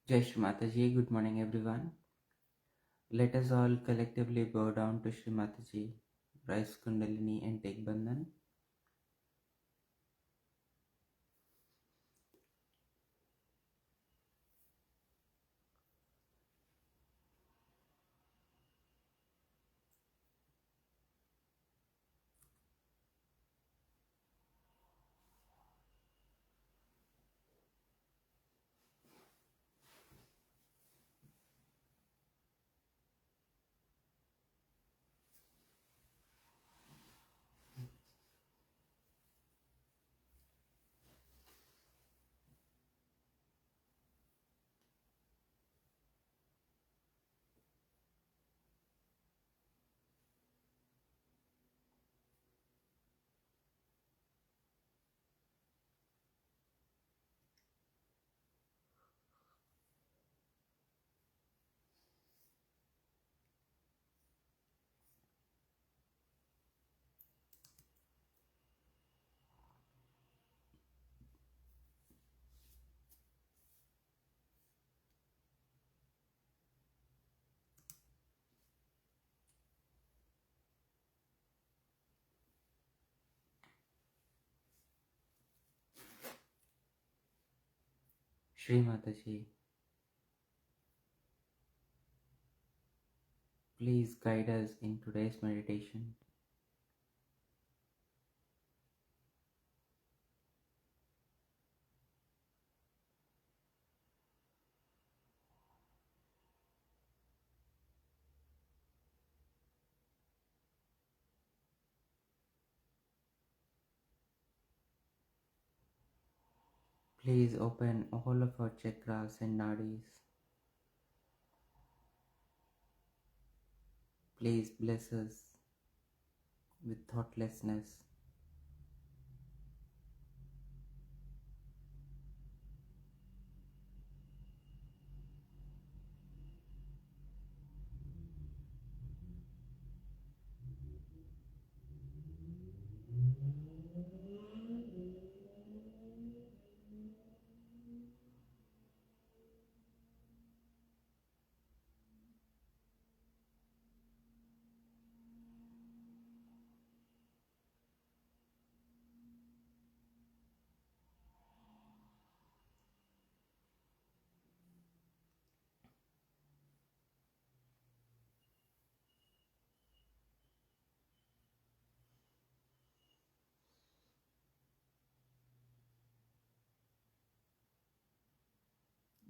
Jai Shri Mataji, good morning everyone. Let us all collectively bow down to Shri Mataji, rise Kundalini and take Bandhan. Shri Mataji, please guide us in today's meditation. Please open all of our chakras and nadis. Please bless us with thoughtlessness.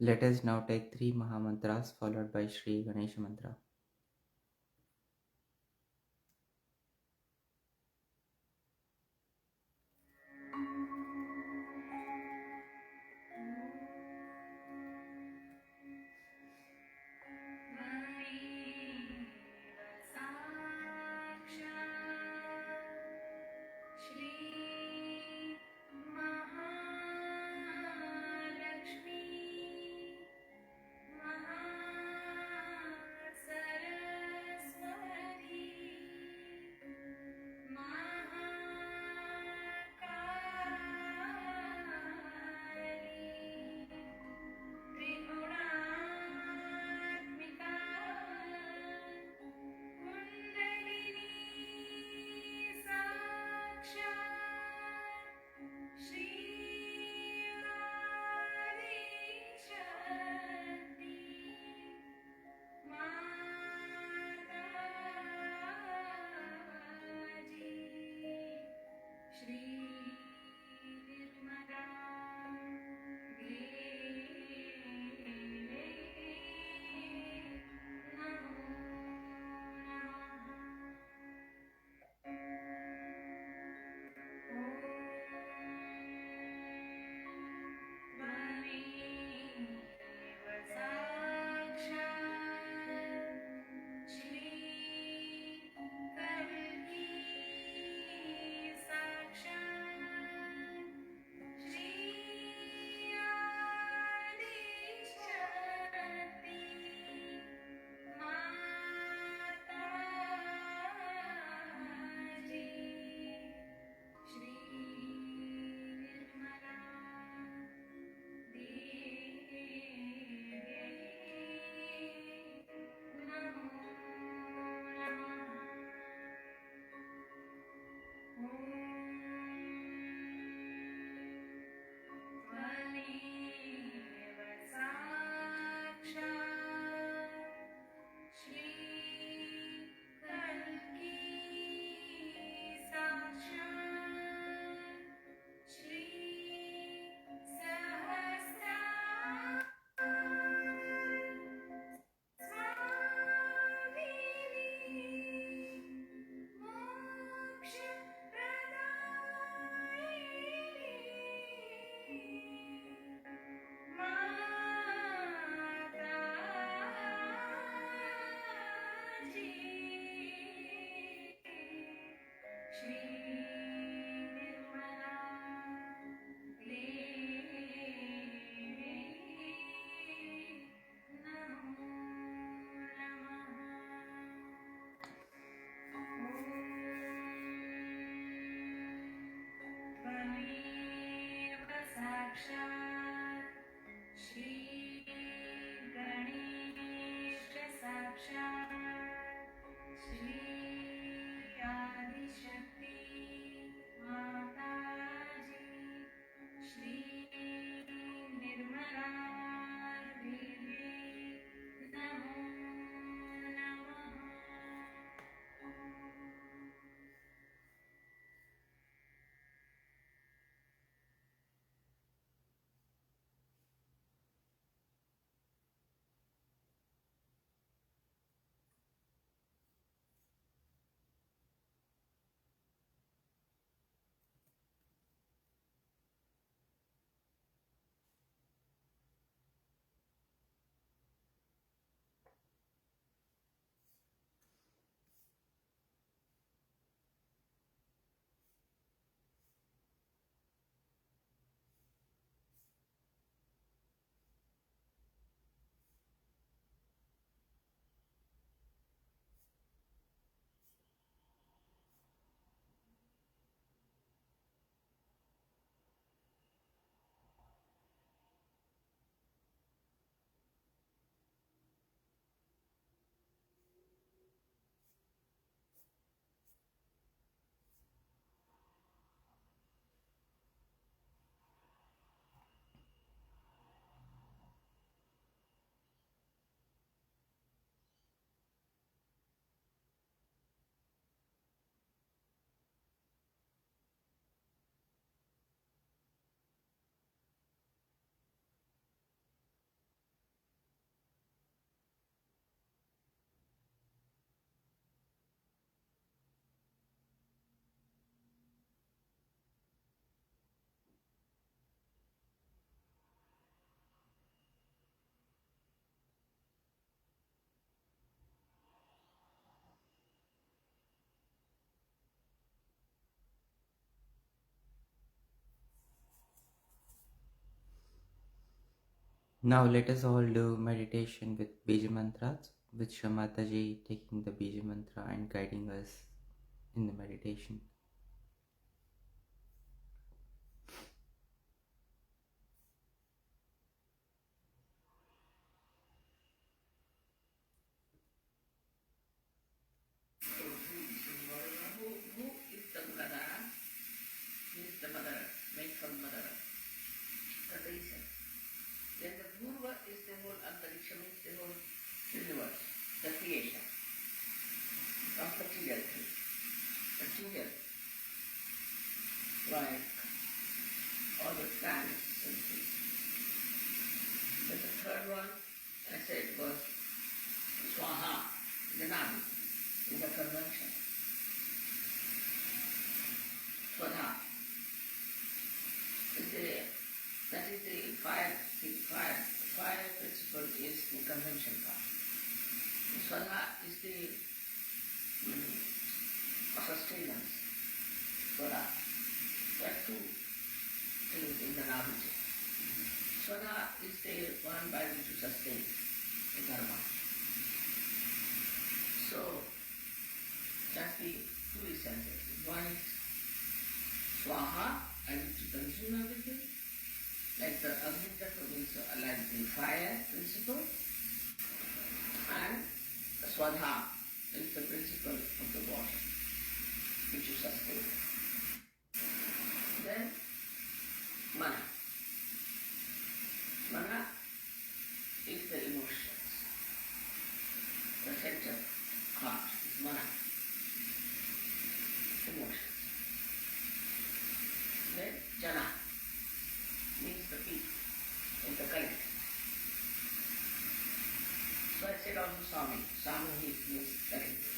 Let us now take 3 Mahamantras followed by Shri Ganesha Mantra. Shri Mataji, Shri Nirmala Devi, Namo Namaha. Now let us all do meditation with Bija Mantras, with Shri Mataji taking the Bija Mantra and guiding us in the meditation. Like all the planets and things. But the third one, I said, was Swaha, the Nami, in the convention. Swaha. That is the fire principle is the convention part. Swaha is the sustenance. Swaha. There are two things in the Navija. Swaha is the one by which you sustain the dharma. So, that's the two essences. One is Swaha, by which you consume everything, like the Agni Tattva means like the fire principle, and Swadha is the principle of the water, which you sustain. Then, Mana. Mana is the emotions. The center heart is Mana. Emotions. Then, Jana means the people in the collective. So I said also Swami. Swami means collective.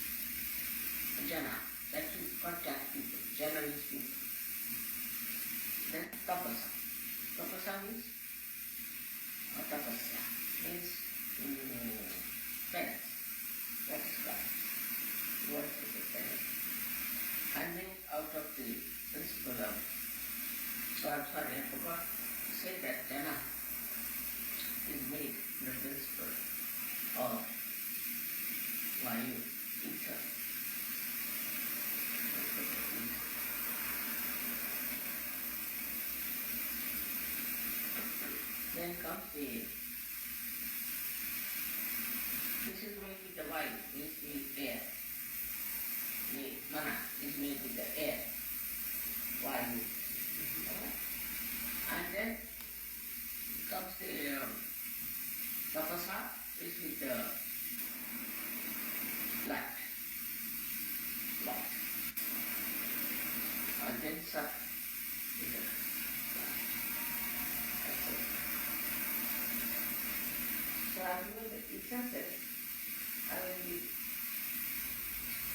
Jana, that you contact people. Jana means people. Then Tapasa. Tapasa means tapasya means penance. That is God. Worship is penance. And then out of the principle of God, sorry, I forgot to say that Jana is made the principle of Vayu, ether. Then comes the, this is maybe the tamasa is with the light. Light. And then sat is the light. That's it. So I given the essence, I will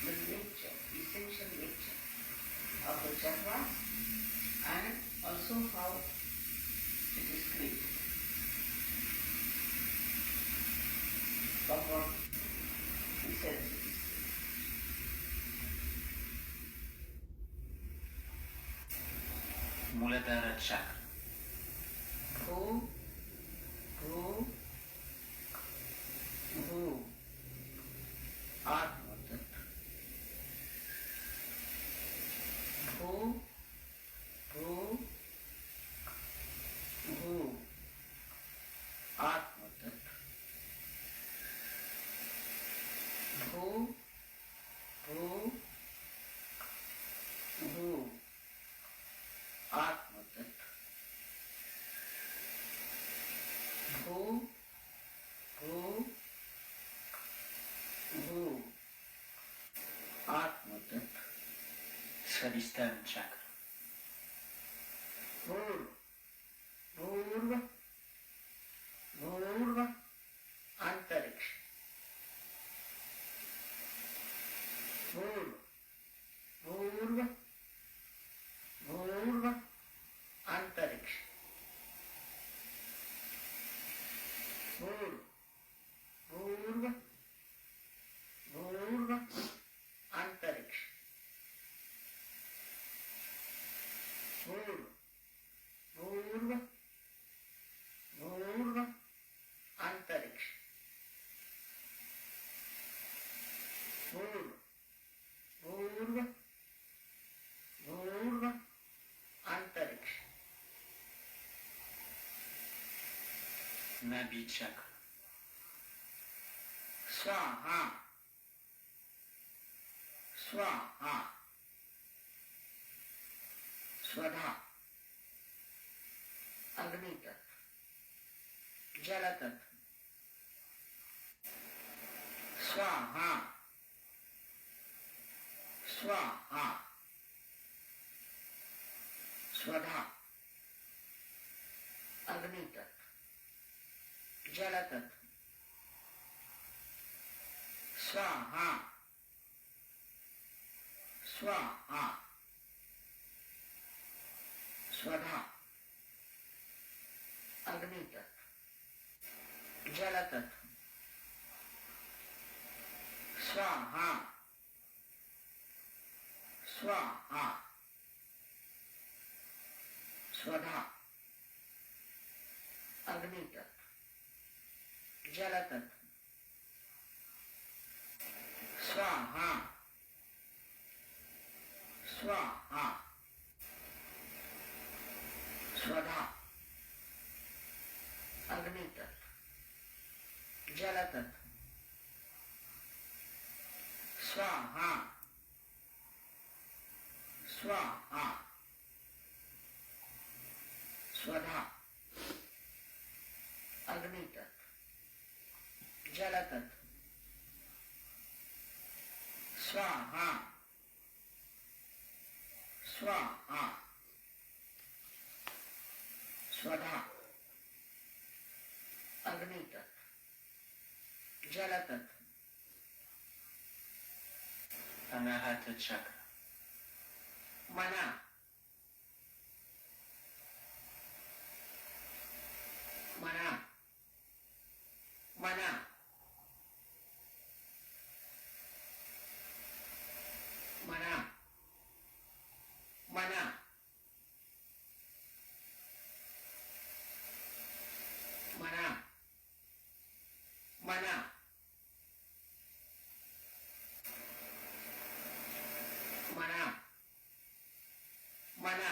the nature, essential nature of the chakras and also how it is created. From what essence it is created. Muladhara Chakra. Bhu, bhu, bhu. Atma Tattva. Bhu, bhu, bhu. Atma Tattva. Bhu, bhu, bhu. Atma Tattva. Bhu, bhu, bhu. Atma Tattva. Svadhisthana Chakra. Bhur, bhurva, bhurva, antariksha. Bhur, bhurva, bhurva, antariksha. Bhur, bhurva, bhurva, antariksha. Bhur, bhurva, bhurva, antariksha. Bhur, bhurva, bhurva, antariksha. Nabhi Chakra. Swaha, swaha, swadha, agni tattva, jala tattva. Swaha, swaha, swadha, agni tattva, jala tattva. Swaha, swaha, swadha, agni tattva, jala tattva. Swaha, swaha, swadha, agni tattva, jala tattva. Swaha, swaha, swadha, agni tattva, jala tattva. Swaha, swaha, swadha, agni tattva, jala tattva. Swaha, swaha, swadha, agni tattva, jala tattva. Anahata Chakra. Mana, mana, mana, mana, mana, mana, mana, mana, mana,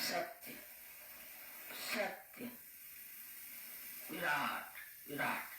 Satya, Satya, Virat, Virat.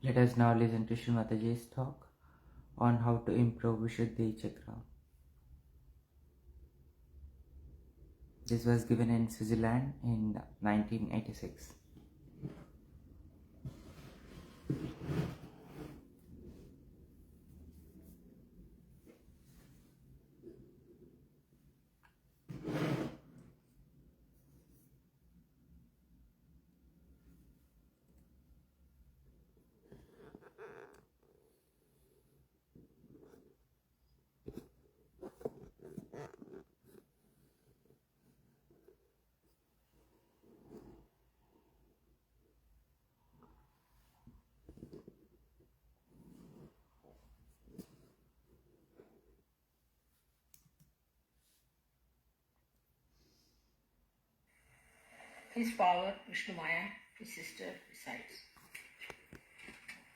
Let us now listen to Shri Mataji's talk on how to improve Vishuddhi Chakra. This was given in Switzerland in 1986. his power, Vishnu Maya, his sister, resides.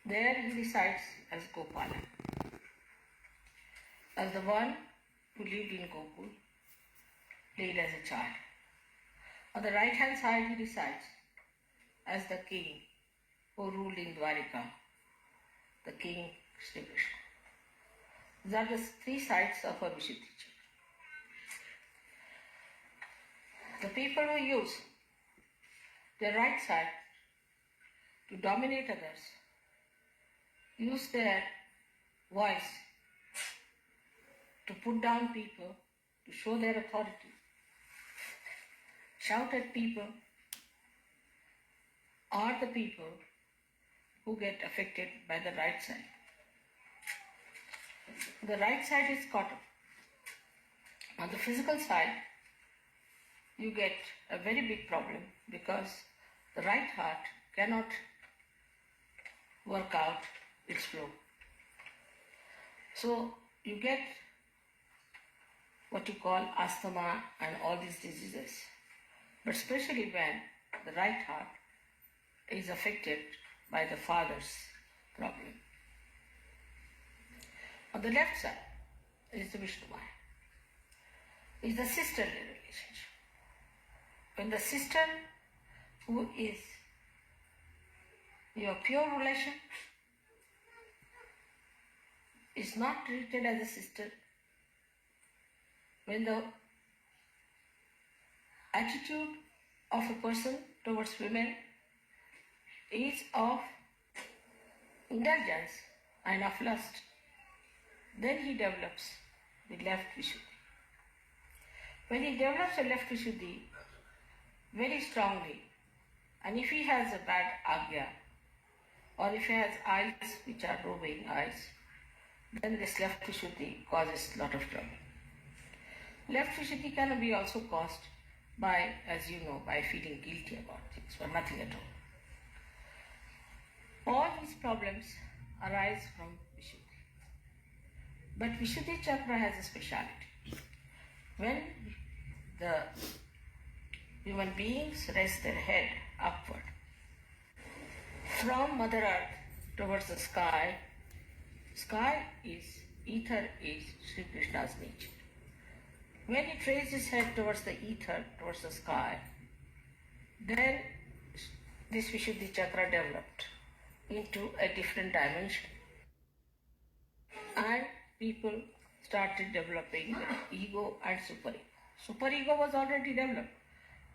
There he resides as Gopala, as the one who lived in Gokul, lived as a child. On the right hand side he resides as the king who ruled in Dwarika, the king Shri Krishna. These are the three sides of a Vishuddhi Chakra. The people who use their right side to dominate others use their voice to put down people, to show their authority, shout at people, are the people who get affected by the right side. The right side is caught up. On the physical side, you get a very big problem because the right heart cannot work out its flow. So you get what you call asthma and all these diseases. But especially when the right heart is affected by the father's problem. On the left side is the Vishnu Maya. Is the sisterly relationship. When the sister who is your pure relation is not treated as a sister, when the attitude of a person towards women is of indulgence and of lust, then he develops the left Vishuddhi. When he develops a left Vishuddhi very strongly, and if he has a bad agya, or if he has eyes which are roving eyes, then this left Vishuddhi causes a lot of trouble. Left Vishuddhi can be also caused by, as you know, by feeling guilty about things, or nothing at all. All these problems arise from Vishuddhi. But Vishuddhi Chakra has a speciality. When the human beings raise their head upward from Mother Earth towards the sky, sky is, ether is Sri Krishna's nature. When he raises his head towards the ether, towards the sky, then this Vishuddhi Chakra developed into a different dimension. And people started developing ego and superego. Superego was already developed,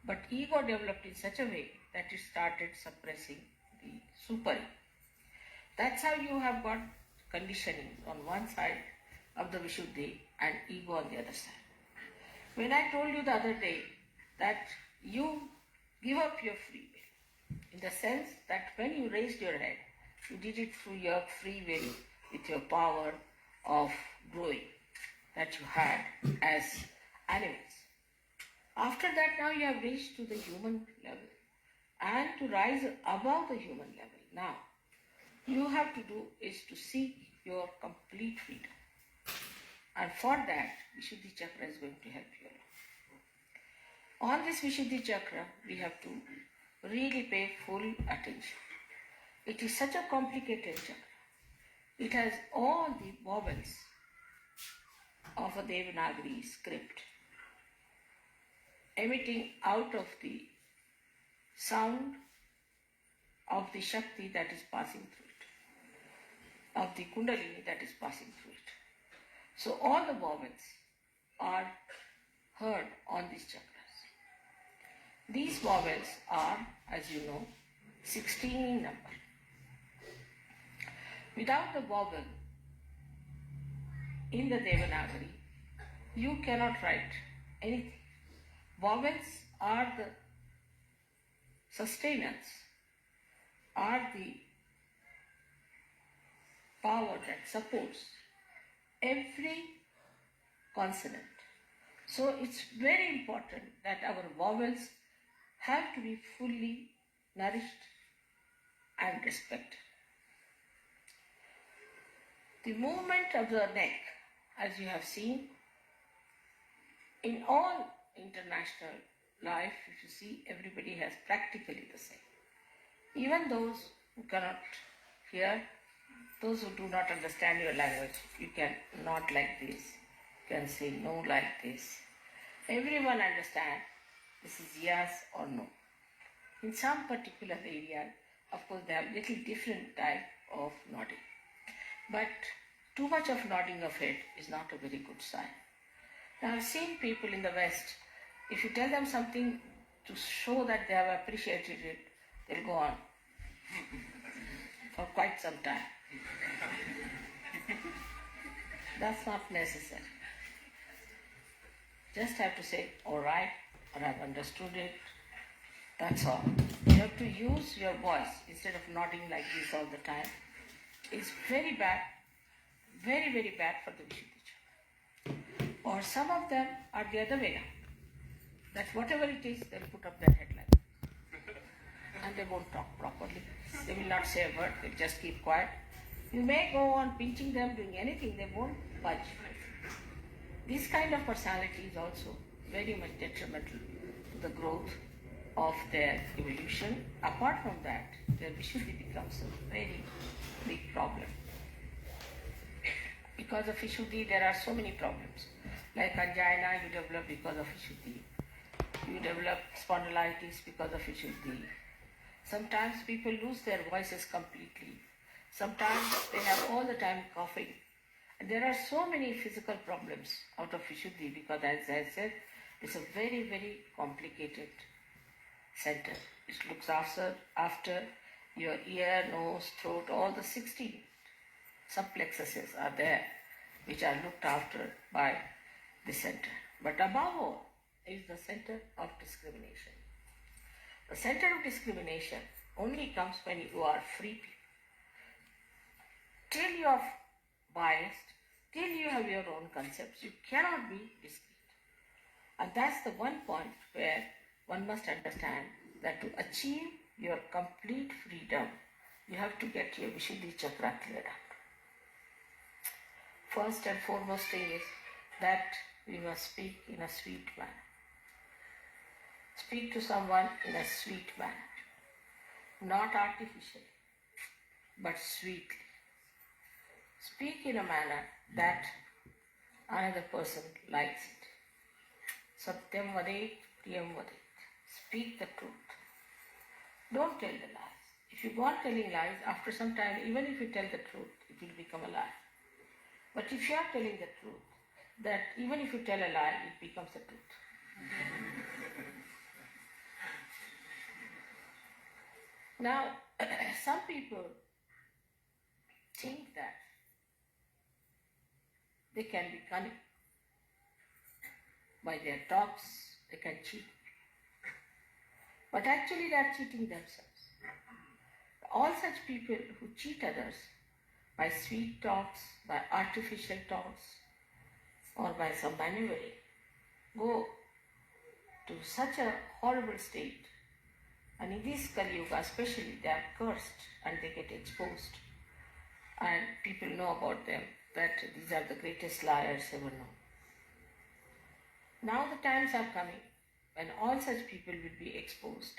but ego developed in such a way that it started suppressing the superego. That's how you have got conditioning on one side of the Vishuddhi and ego on the other side. When I told you the other day that you give up your free will, in the sense that when you raised your head, you did it through your free will with your power of growing that you had as animals. After that, now you have reached to the human level, and to rise above the human level now, you have to do is to seek your complete freedom. And for that, Vishuddhi Chakra is going to help you. On this Vishuddhi Chakra, we have to really pay full attention. It is such a complicated chakra. It has all the vowels of a Devanagari script emitting out of the sound of the Shakti that is passing through it, of the Kundalini that is passing through it. So all the vowels are heard on these chakras. These vowels are, as you know, 16 in number. Without the vowel in the Devanagari, you cannot write anything. Vowels are the sustenance, are the power that supports every consonant. So it's very important that our vowels have to be fully nourished and respected. The movement of the neck, as you have seen, in all international life, if you see, everybody has practically the same. Even those who cannot hear, those who do not understand your language, you can not like this, you can say no like this. Everyone understands this is yes or no. In some particular area, of course, they have little different type of nodding. But too much of nodding of head is not a very good sign. Now, I've seen people in the West, if you tell them something to show that they have appreciated it, they'll go on for quite some time. That's not necessary. Just have to say, all right, or I've understood it. That's all. You have to use your voice instead of nodding like this all the time. It's very bad, very, very bad for the Vishuddhi Chakra. Or some of them are the other way around. That whatever it is, they'll put up their head like that. And they won't talk properly. They will not say a word, they'll just keep quiet. You may go on pinching them, doing anything, they won't budge. This kind of personality is also very much detrimental to the growth of their evolution. Apart from that, their Vishuddhi becomes a very big problem. Because of Vishuddhi, there are so many problems. Like angina, you develop because of Vishuddhi. You develop spondylitis because of Vishuddhi. Sometimes people lose their voices completely. Sometimes they have all the time coughing. And there are so many physical problems out of Vishuddhi because, as I said, it's a very, very complicated center. It looks after your ear, nose, throat, all the 16 subplexuses are there, which are looked after by the center. But above all is the center of discrimination. The center of discrimination only comes when you are free people. Till you are biased, till you have your own concepts, you cannot be discrete. And that's the one point where one must understand that to achieve your complete freedom, you have to get your Vishuddhi Chakra cleared up. First and foremost thing is that we must speak in a sweet manner. Speak to someone in a sweet manner, not artificially, but sweetly. Speak in a manner that another person likes it. Satyam vadet, priyam vadet. Speak the truth. Don't tell the lies. If you go on telling lies, after some time, even if you tell the truth, it will become a lie. But if you are telling the truth, that even if you tell a lie, it becomes the truth. Now, some people think that they can be cunning. By their talks, they can cheat. But actually they are cheating themselves. All such people who cheat others by sweet talks, by artificial talks, or by some maneuvering, go to such a horrible state. And in this Kali Yuga especially, they are cursed and they get exposed. And people know about them that these are the greatest liars ever known. Now the times are coming when all such people will be exposed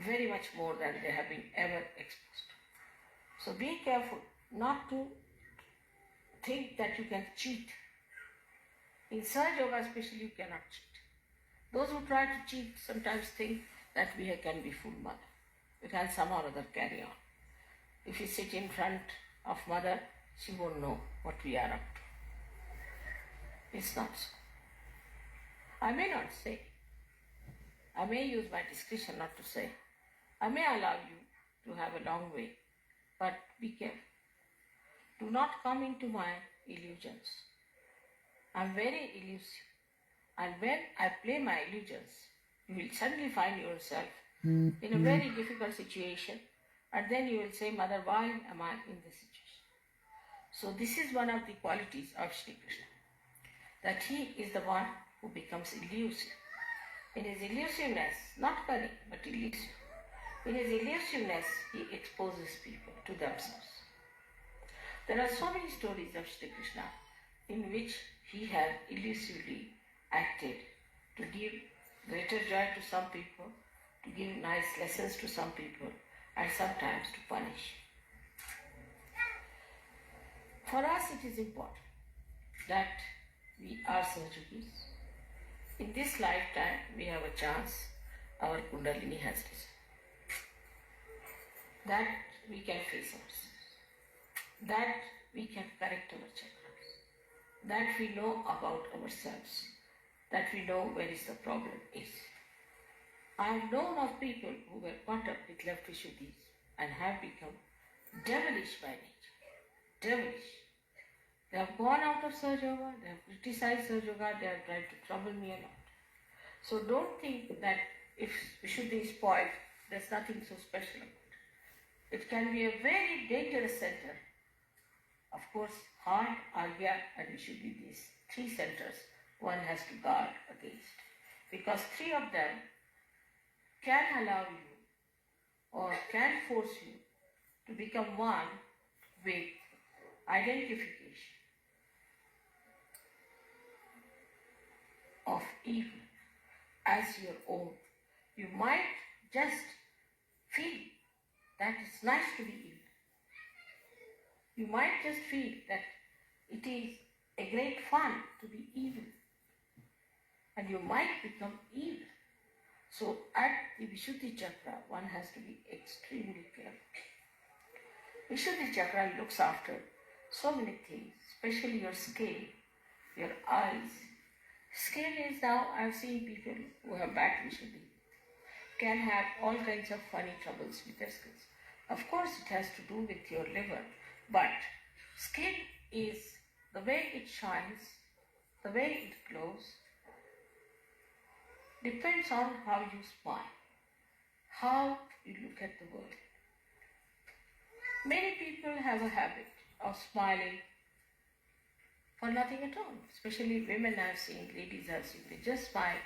very much more than they have been ever exposed. So be careful not to think that you can cheat. In Sahaja Yoga especially, you cannot cheat. Those who try to cheat sometimes think that we can be full mother. We can somehow or other carry on. If you sit in front of mother, she won't know what we are up to. It's not so. I may not say. I may use my discretion not to say. I may allow you to have a long way, but be careful. Do not come into my illusions. I'm very elusive. And when I play my illusions, you will suddenly find yourself in a very difficult situation, and then you will say, Mother, why am I in this situation? So this is one of the qualities of Shri Krishna, that he is the one who becomes elusive. In his elusiveness, not cunning, but elusive. In his elusiveness, he exposes people to themselves. There are so many stories of Shri Krishna in which he has elusively acted to give greater joy to some people, to give nice lessons to some people, and sometimes to punish. For us it is important that we are Sahajogis. In this lifetime we have a chance, our Kundalini has risen, that we can face ourselves, that we can correct our chakras, that we know about ourselves, that we know where is the problem is. I have known of people who were caught up with left Vishuddhis and have become devilish by nature. Devilish. They have gone out of Sahaja, they have criticized Sahaja, they have tried to trouble me a lot. So don't think that if Vishuddhi is spoiled, there's nothing so special about it. It can be a very dangerous center. Of course, heart, Agya and Vishuddhi, these three centers, one has to guard against. Because three of them can allow you or can force you to become one with identification of evil as your own. You might just feel that it's nice to be evil. You might just feel that it is a great fun to be evil. And you might become evil. So at the Vishuddhi Chakra, one has to be extremely careful. Vishuddhi Chakra looks after so many things, especially your skin, your eyes. Skin is now, I've seen people who have bad Vishuddhi can have all kinds of funny troubles with their skins. Of course, it has to do with your liver, but skin is the way it shines, the way it glows, depends on how you smile, how you look at the world. Many people have a habit of smiling for nothing at all, especially women I've seen, ladies I've seen, they just smile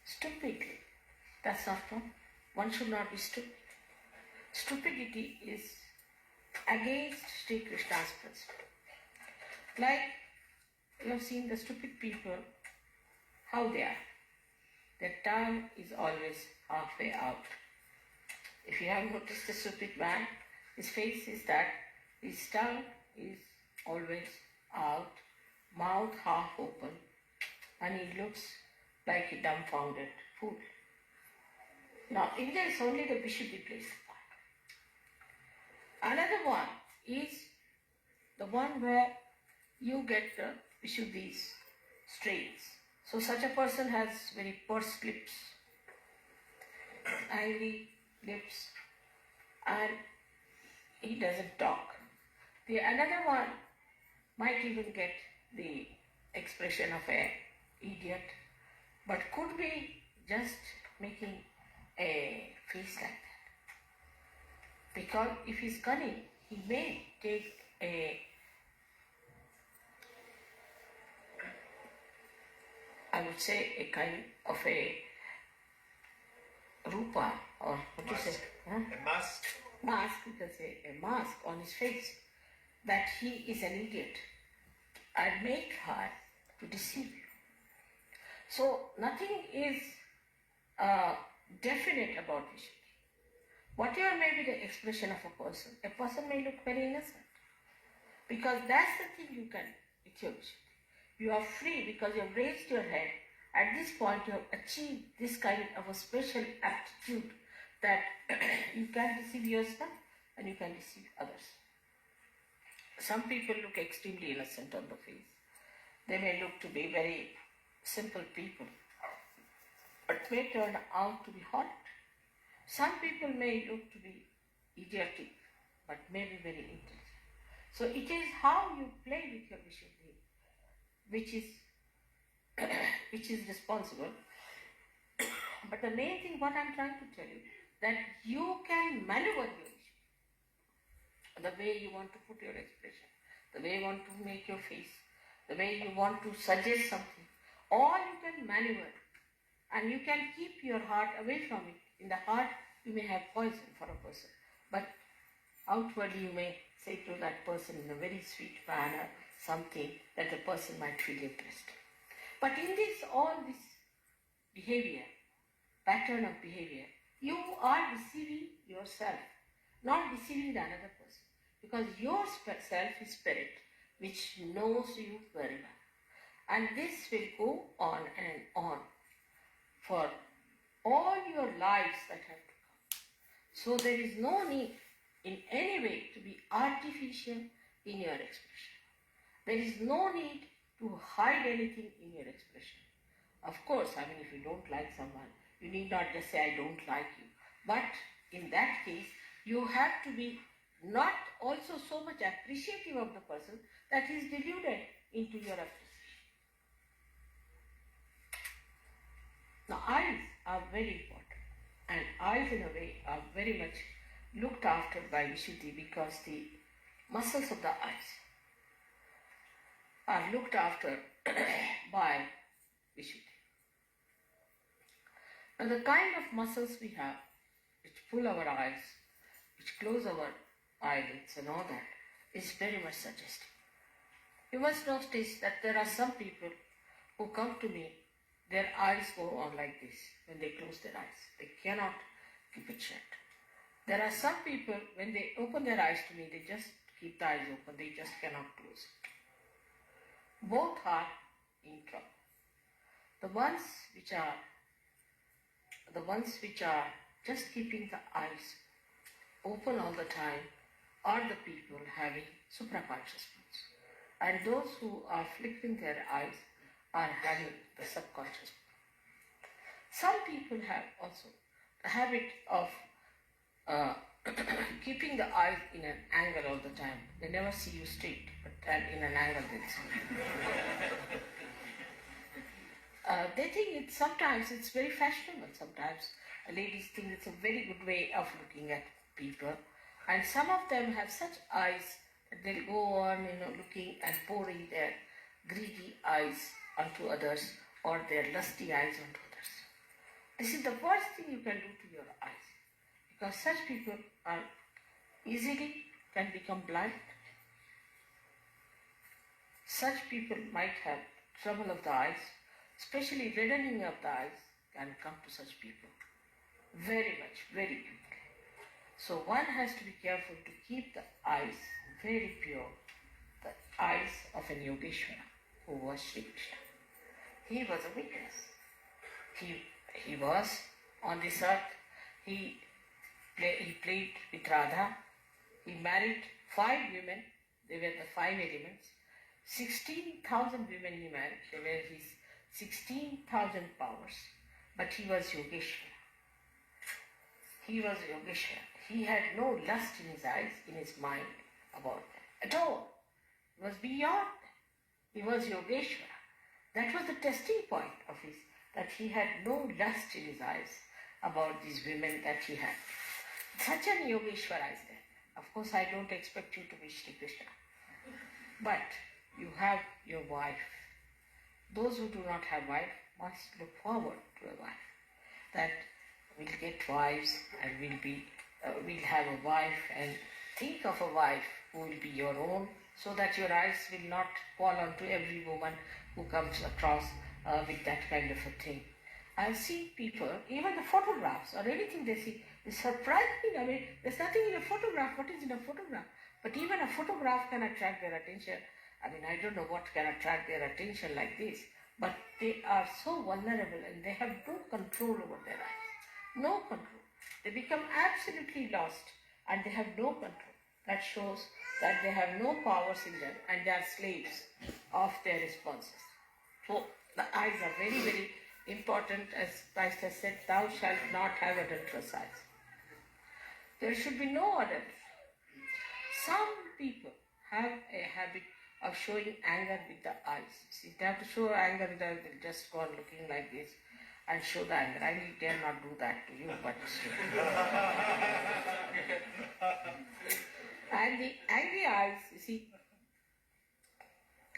stupidly. That's not wrong. One should not be stupid. Stupidity is against Sri Krishna's principle. Like you have seen the stupid people, how they are. Their tongue is always halfway out. If you have noticed the stupid man, his face is that his tongue is always out, mouth half open, and he looks like a dumbfounded fool. Now, in this only the Vishuddhi plays a part. Another one is the one where you get the Vishuddhi's strains. So such a person has very pursed lips, angry lips, and he doesn't talk. The another one might even get the expression of an idiot, but could be just making a face like that. Because if he's cunning, he may take I would say a kind of a rupa, or what do you say? Huh? A mask. Mask, you can say a mask on his face, that he is an idiot, and make her to deceive you. So nothing is definite about Vishuddhi. Whatever may be the expression of a person may look very innocent. Because that's the thing you can with your Vishuddhi. You are free because you have raised your head. At this point, you have achieved this kind of a special aptitude that you can deceive yourself and you can deceive others. Some people look extremely innocent on the face. They may look to be very simple people, but may turn out to be horrid. Some people may look to be idiotic, but may be very intelligent. So it is how you play with your Vishuddhi which is responsible. But the main thing what I'm trying to tell you, that you can maneuver your Vishuddhi, the way you want to put your expression, the way you want to make your face, the way you want to suggest something, all you can maneuver, and you can keep your heart away from it. In the heart you may have poison for a person, but outwardly you may say to that person in a very sweet manner something that the person might feel impressed. But in this, all this behavior, pattern of behavior, you are deceiving yourself, not deceiving the another person. Because your self is spirit, which knows you very well. And this will go on and on for all your lives that have to come. So there is no need in any way to be artificial in your expression. There is no need to hide anything in your expression. Of course, if you don't like someone, you need not just say, I don't like you. But in that case, you have to be not also so much appreciative of the person that he is deluded into your appreciation. Now, eyes are very important, and eyes in a way are very much looked after by Vishuddhi, because the muscles of the eyes are looked after by Vishuddhi. Now, the kind of muscles we have, which pull our eyes, which close our eyelids and all that, is very much suggestive. You must notice that there are some people who come to me, their eyes go on like this when they close their eyes. They cannot keep it shut. There are some people, when they open their eyes to me, they just keep the eyes open, they just cannot close it. Both are in trouble. The ones which are just keeping the eyes open all the time are the people having supraconscious moods. And those who are flickering their eyes are having the subconscious mood. Some people have also the habit of keeping the eyes in an angle all the time. They never see you straight, but in an angle they'll see you. They think sometimes it's very fashionable. Sometimes ladies think it's a very good way of looking at people. And some of them have such eyes that they'll go on, looking and pouring their greedy eyes onto others, or their lusty eyes onto others. This is the worst thing you can do to your eyes, because such people are easily can become blind. Such people might have trouble of the eyes, especially reddening of the eyes can come to such people very much, very quickly. So one has to be careful to keep the eyes very pure, the eyes of an Yogeshwara who was Shri Krishna. He was a witness. He was on this earth. He played with Radha. He married 5 women. They were the 5 elements. 16,000 women he married. They were his 16,000 powers. But he was Yogeshwara. He was Yogeshwara. He had no lust in his eyes, in his mind about them at all. It was beyond them. He was Yogeshwara. That was the testing point of his, that he had no lust in his eyes about these women that he had. Such an Yogeshwara is there. Of course, I don't expect you to be Shri Krishna. But you have your wife. Those who do not have wife must look forward to a wife. That we'll get wives and we'll have a wife, and think of a wife who will be your own, so that your eyes will not fall onto every woman who comes across with that kind of a thing. I've seen people, even the photographs or anything they see, is surprising. There's nothing in a photograph. What is in a photograph? But even a photograph can attract their attention. I don't know what can attract their attention like this, but they are so vulnerable and they have no control over their eyes. No control. They become absolutely lost and they have no control. That shows that they have no powers in them and they are slaves of their responses. So the eyes are very, very important. As Christ has said, thou shalt not have adulterous eyes. There should be no adultery. Some people have a habit of showing anger with the eyes. See, they have to show anger with the eyes, they'll just go on looking like this and show the anger. I will dare not do that to you, but and the angry eyes, you see,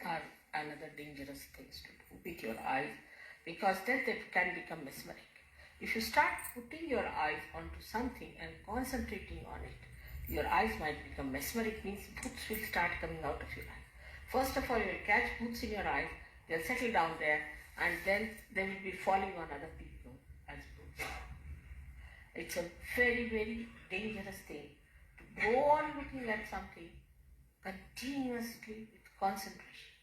are another dangerous things to do with your eyes, because then they can become mesmeric. If you start putting your eyes onto something and concentrating on it, your eyes might become mesmeric, means boots will start coming out of your eye. First of all, you will catch boots in your eyes, they'll settle down there, and then they will be falling on other people as boots. It's a very, very dangerous thing to go on looking at something continuously with concentration.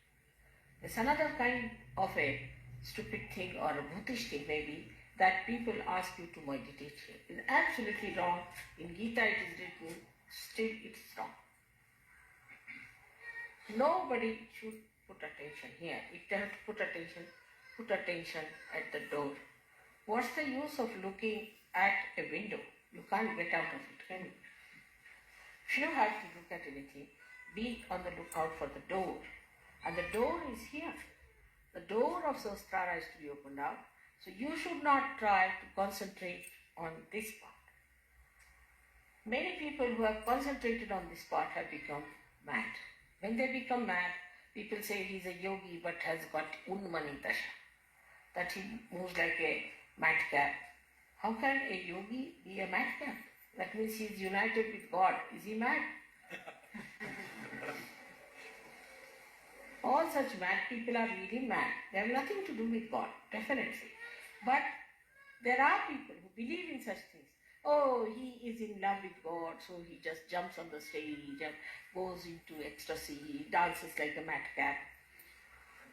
There's another kind of a stupid thing or a bhutish thing maybe that people ask you to meditate here. It's absolutely wrong. In Gita it is written, still it's wrong. Nobody should put attention here. If they have to put attention at the door. What's the use of looking at a window? You can't get out of it, can you? If you have to look at anything, be on the lookout for the door. And the door is here. The door of Sahasrara is to be opened out. So you should not try to concentrate on this part. Many people who have concentrated on this part have become mad. When they become mad, people say he's a yogi but has got unmani dasha, that he moves like a madcap. How can a yogi be a madcap? That means he is united with God. Is he mad? All such mad people are really mad. They have nothing to do with God, definitely. But there are people who believe in such things. Oh, he is in love with God, so he just jumps on the stage and goes into ecstasy, he dances like a madcap.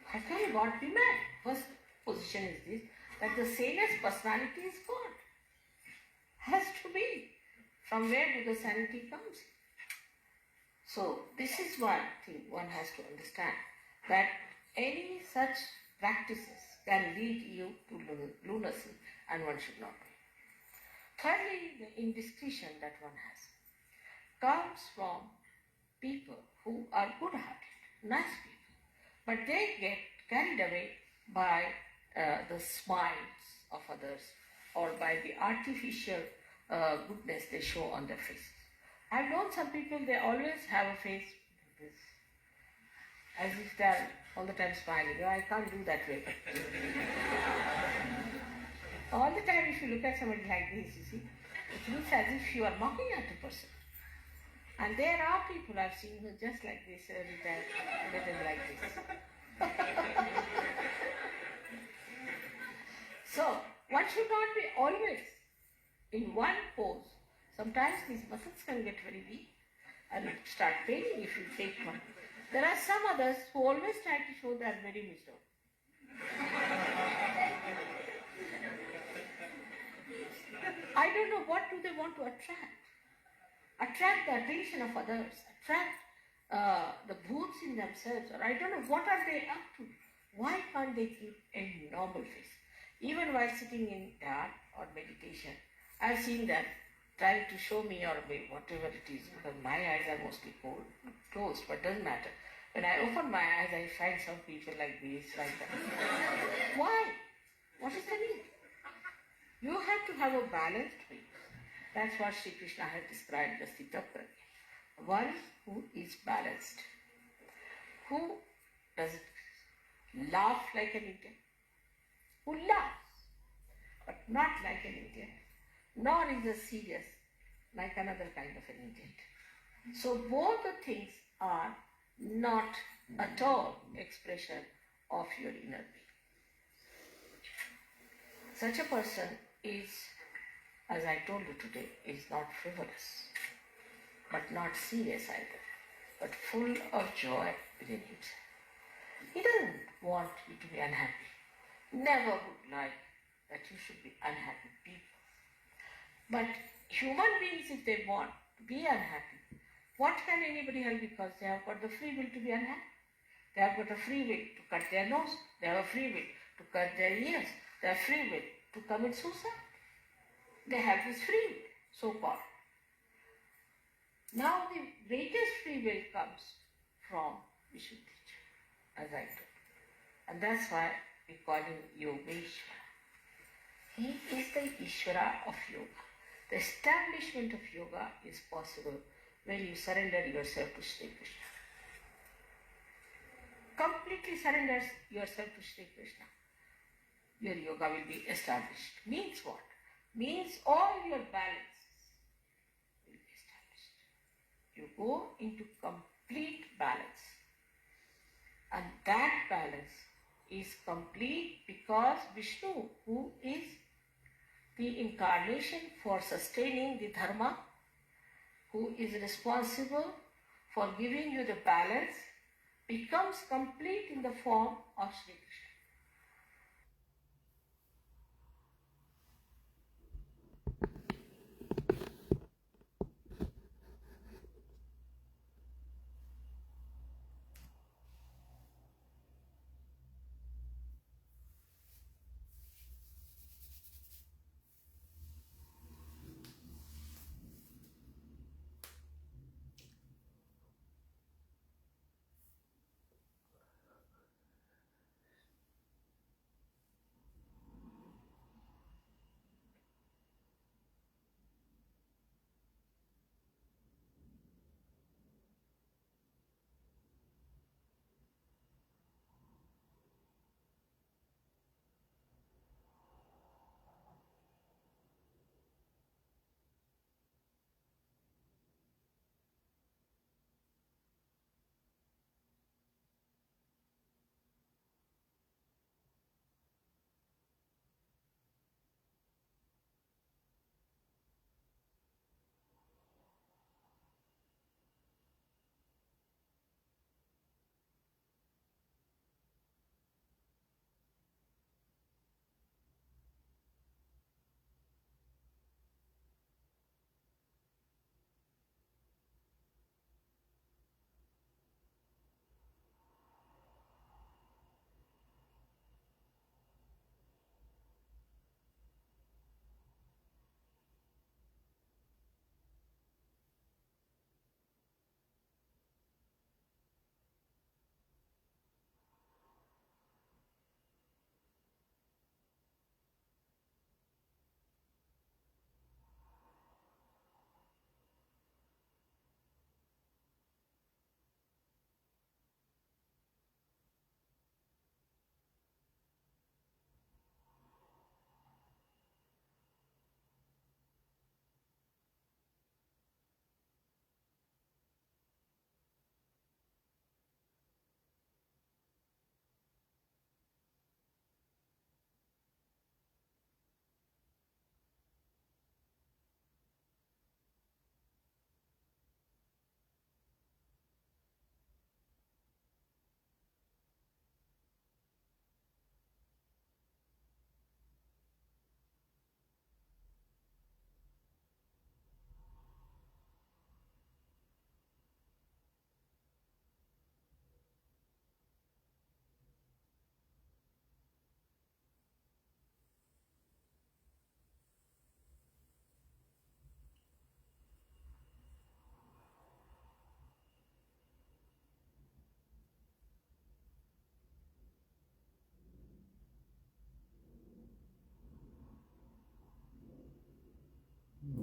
How can God be mad? First position is this, that the sanest personality is God. Has to be. From where do the sanity comes? So this is one thing one has to understand, that any such practices can lead you to lunacy and one should not do. Thirdly, the indiscretion that one has comes from people who are good-hearted, nice people, but they get carried away by the smiles of others or by the artificial goodness they show on their faces. I've known some people, they always have a face like this, as if they're all the time smiling. I can't do that way. All the time if you look at somebody like this, you see, it looks as if you are mocking at a person. And there are people I've seen who are just like this every time, little like this. So, one should not be always in one pose. Sometimes these muscles can get very weak and start paining if you take one. There are some others who always try to show they are very miserable. I don't know, what do they want to attract? Attract the attention of others, attract the bhoots in themselves, or I don't know, what are they up to? Why can't they keep a normal face? Even while sitting in dhyan or meditation, I've seen them trying to show me, or whatever it is, because my eyes are mostly closed, but doesn't matter. When I open my eyes, I find some people like this, like that. Why? What is the need? You have to have a balanced face. That's what Sri Krishna has described as the Chakra. One who is balanced, who doesn't laugh like an Indian, who laughs, but not like an Indian, nor is as serious like another kind of an Indian. So both the things are not at all expression of your inner being. Such a person is, as I told you today, is not frivolous, but not serious either, but full of joy within himself. He doesn't want you to be unhappy. Never would like that you should be unhappy people. But human beings, if they want to be unhappy, what can anybody help? Because they have got the free will to be unhappy. They have got a free will to cut their nose. They have a free will to cut their ears. They have free will to commit suicide. They have this free will, so-called. Now the greatest free will comes from Vishuddhi, as I told. And that's why we call him Yogeshwara. He is the Ishvara of yoga. The establishment of yoga is possible when you surrender yourself to Shri Krishna. Completely surrender yourself to Shri Krishna. Your yoga will be established. Means what? Means all your balances will be established. You go into complete balance. And that balance is complete because Vishnu, who is the incarnation for sustaining the dharma, who is responsible for giving you the balance, becomes complete in the form of Sri Krishna.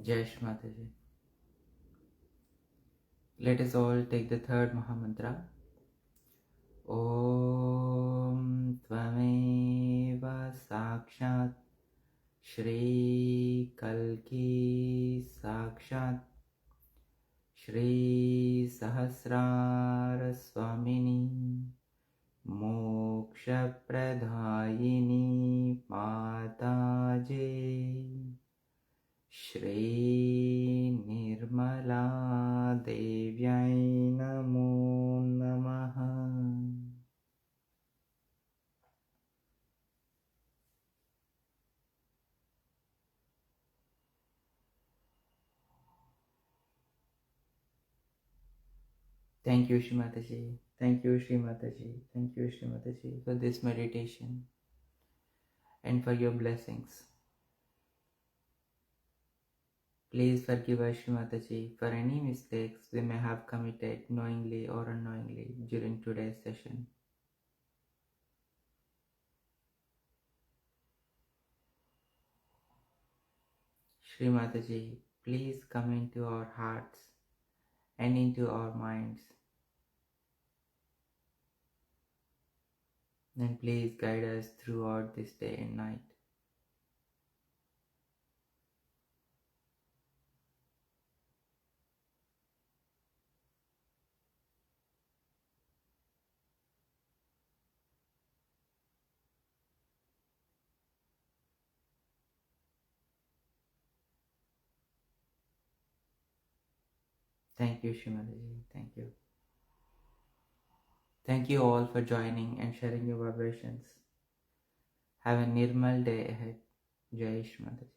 Jai Shri Mataji. Let us all take the third Mahamantra. Om Tvameva Sakshat Shri Kalki Sakshat Shri Sahasrara Swamini Moksha Pradhayini Mataji Shri Nirmala Devyai Namo Namaha. Thank you, Shri Mataji. Thank you, Shri Mataji. Thank you, Shri Mataji, for this meditation and for your blessings. Please forgive us, Shri Mataji, for any mistakes we may have committed knowingly or unknowingly during today's session. Shri Mataji, please come into our hearts and into our minds, and please guide us throughout this day and night. Thank you, Shri Mataji. Thank you. Thank you all for joining and sharing your vibrations. Have a Nirmal day ahead. Jai Shri Mataji.